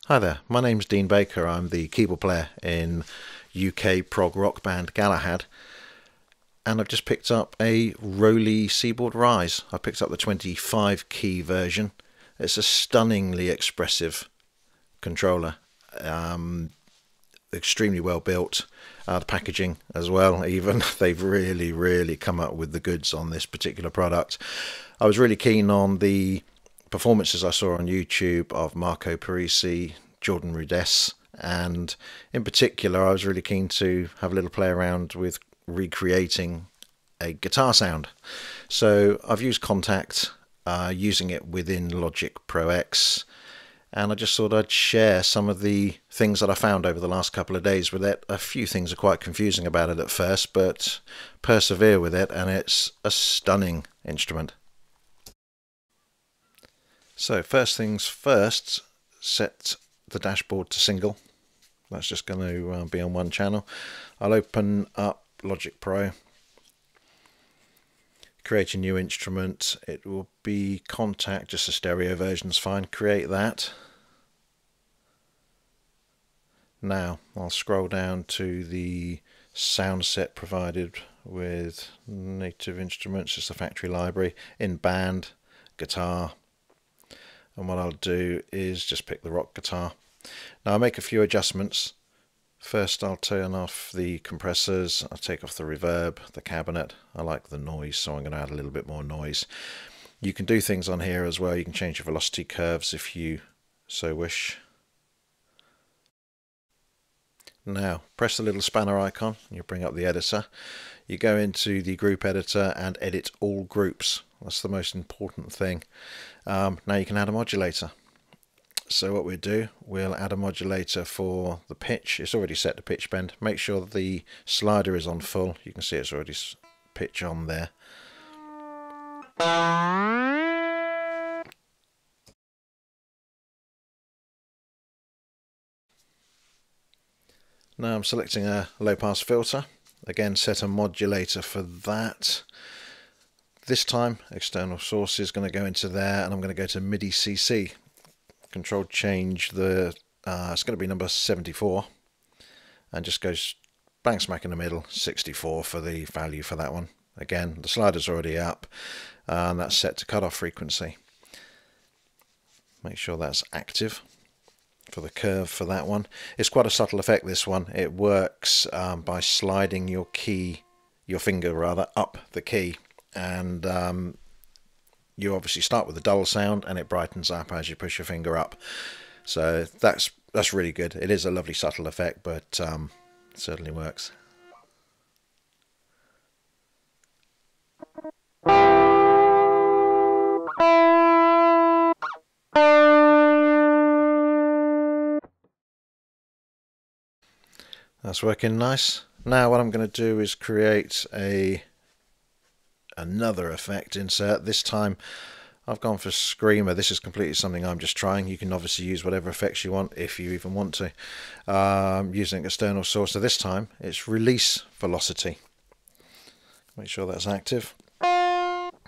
Hi there, my name's Dean Baker. I'm the keyboard player in UK prog rock band Galahad, and I've just picked up a Roli Seaboard Rise. I picked up the 25 key version. It's a stunningly expressive controller, extremely well built. The packaging as well, even they've really come up with the goods on this particular product. I was really keen on the performances I saw on YouTube of Marco Parisi, Jordan Rudess, and in particular I was really keen to have a little play around with recreating a guitar sound. So I've used Kontakt, using it within Logic Pro X, and I just thought I'd share some of the things that I found over the last couple of days with it. A few things are quite confusing about it at first, but persevere with it and it's a stunning instrument. So first things first, set the dashboard to single. That's just going to be on one channel. I'll open up Logic Pro, create a new instrument. It will be Kontakt, just a stereo version's fine. Create that. Now I'll scroll down to the sound set provided with native instruments, just a factory library, in band, guitar. And what I'll do is just pick the rock guitar. Now I'll make a few adjustments. First I'll turn off the compressors, I'll take off the reverb, the cabinet. I like the noise, so I'm going to add a little bit more noise. You can do things on here as well. You can change your velocity curves if you so wish. Now press the little spanner icon, you bring up the editor. You go into the group editor and edit all groups. That's the most important thing. Now you can add a modulator. So what we'll do, we'll add a modulator for the pitch. It's already set to pitch bend. Make sure the slider is on full. You can see it's already pitch on there. Now I'm selecting a low pass filter. Again, set a modulator for that. This time external source is going to go into there, and I'm going to go to MIDI CC. Control change the it's going to be number 74, and just goes bang smack in the middle, 64 for the value for that one. Again, the slider's already up, and that's set to cutoff frequency. Make sure that's active for the curve for that one. It's quite a subtle effect, this one. It works by sliding your finger rather, up the key, and you obviously start with the dull sound and it brightens up as you push your finger up. So that's really good. It is a lovely subtle effect, but it certainly works. That's working nice. Now what I'm going to do is create another effect insert. This time I've gone for Screamer. This is completely something I'm just trying. You can obviously use whatever effects you want if you even want to. Using external source. So this time it's release velocity. Make sure that's active.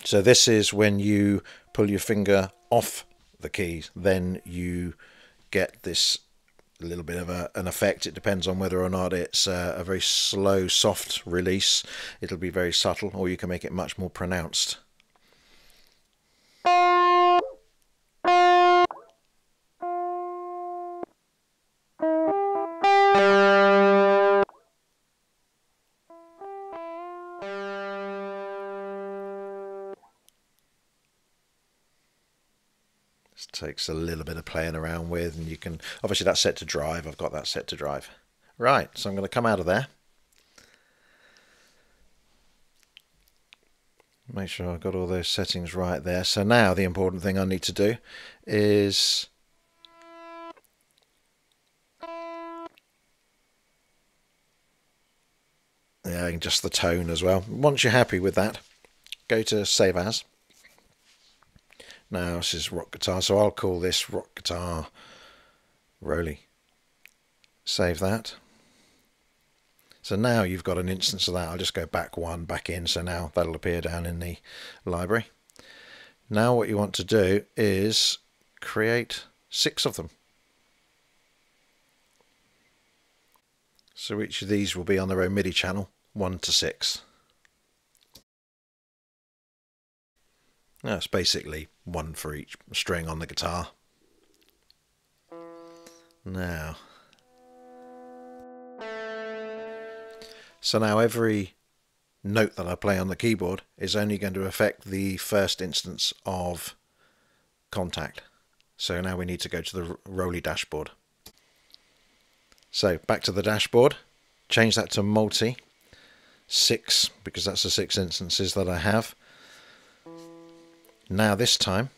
So this is when you pull your finger off the keys, then you get this little bit of an effect. It depends on whether or not it's a very slow, soft release. It'll be very subtle, or you can make it much more pronounced. Takes a little bit of playing around with, and you can obviously, that's set to drive. I've got that set to drive. Right, so I'm going to come out of there, make sure I've got all those settings right there. So now the important thing I need to do is adjust the tone as well. Once you're happy with that, go to Save As. Now this is rock guitar, so I'll call this rock guitar Roli. Save that. So now you've got an instance of that. I'll just go back in, so now that'll appear down in the library. Now what you want to do is create 6 of them. So each of these will be on their own MIDI channel, 1 to 6. That's basically one for each string on the guitar. Now, so now every note that I play on the keyboard is only going to affect the first instance of Kontakt. So now we need to go to the Roli Dashboard. So back to the dashboard, change that to multi 6 because that's the 6 instances that I have. Now this time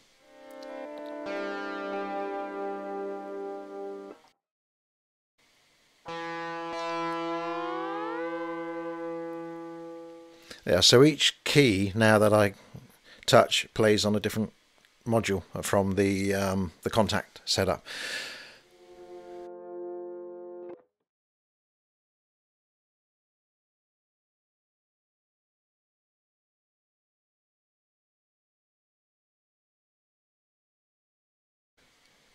so each key now that I touch plays on a different module from the Kontakt setup.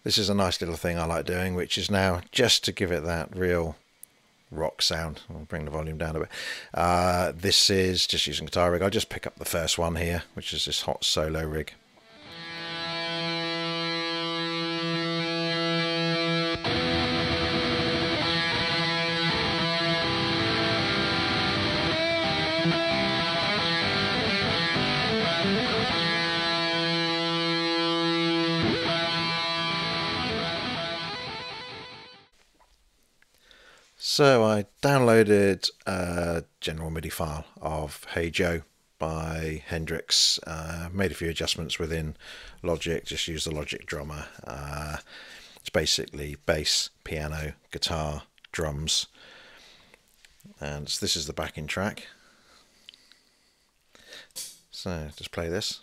This is a nice little thing I like doing, which is now just to give it that real rock sound. I'll bring the volume down a bit. This is just using guitar rig. I'll just pick up the first one here, which is this hot solo rig. So I downloaded a general MIDI file of Hey Joe by Hendrix, made a few adjustments within Logic, just use the Logic drummer. It's basically bass, piano, guitar, drums, and this is the backing track. So just play this.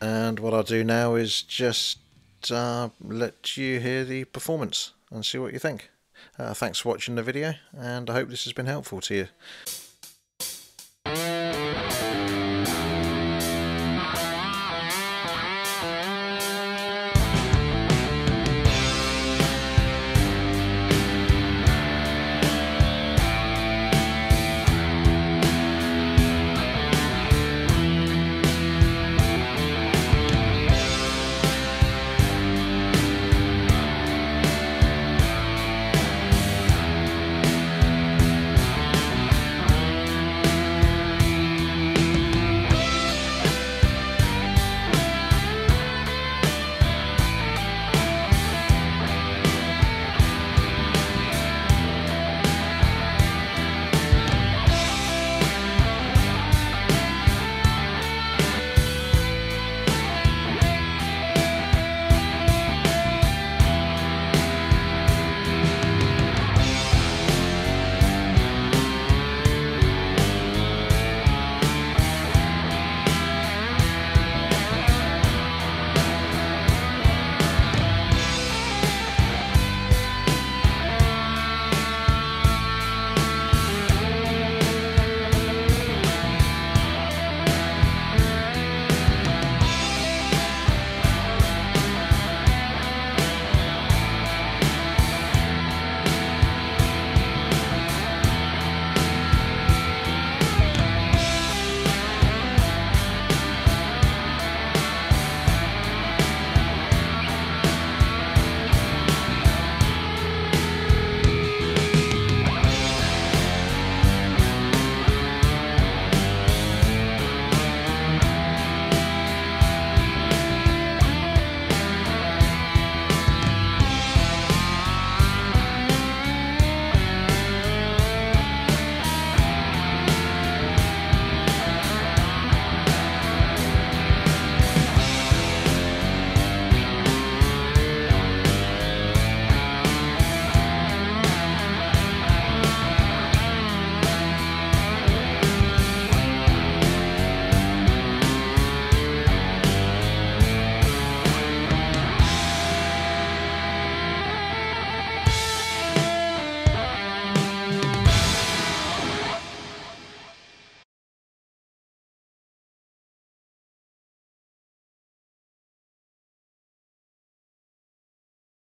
And what I'll do now is just let you hear the performance and see what you think. Thanks for watching the video, and I hope this has been helpful to you.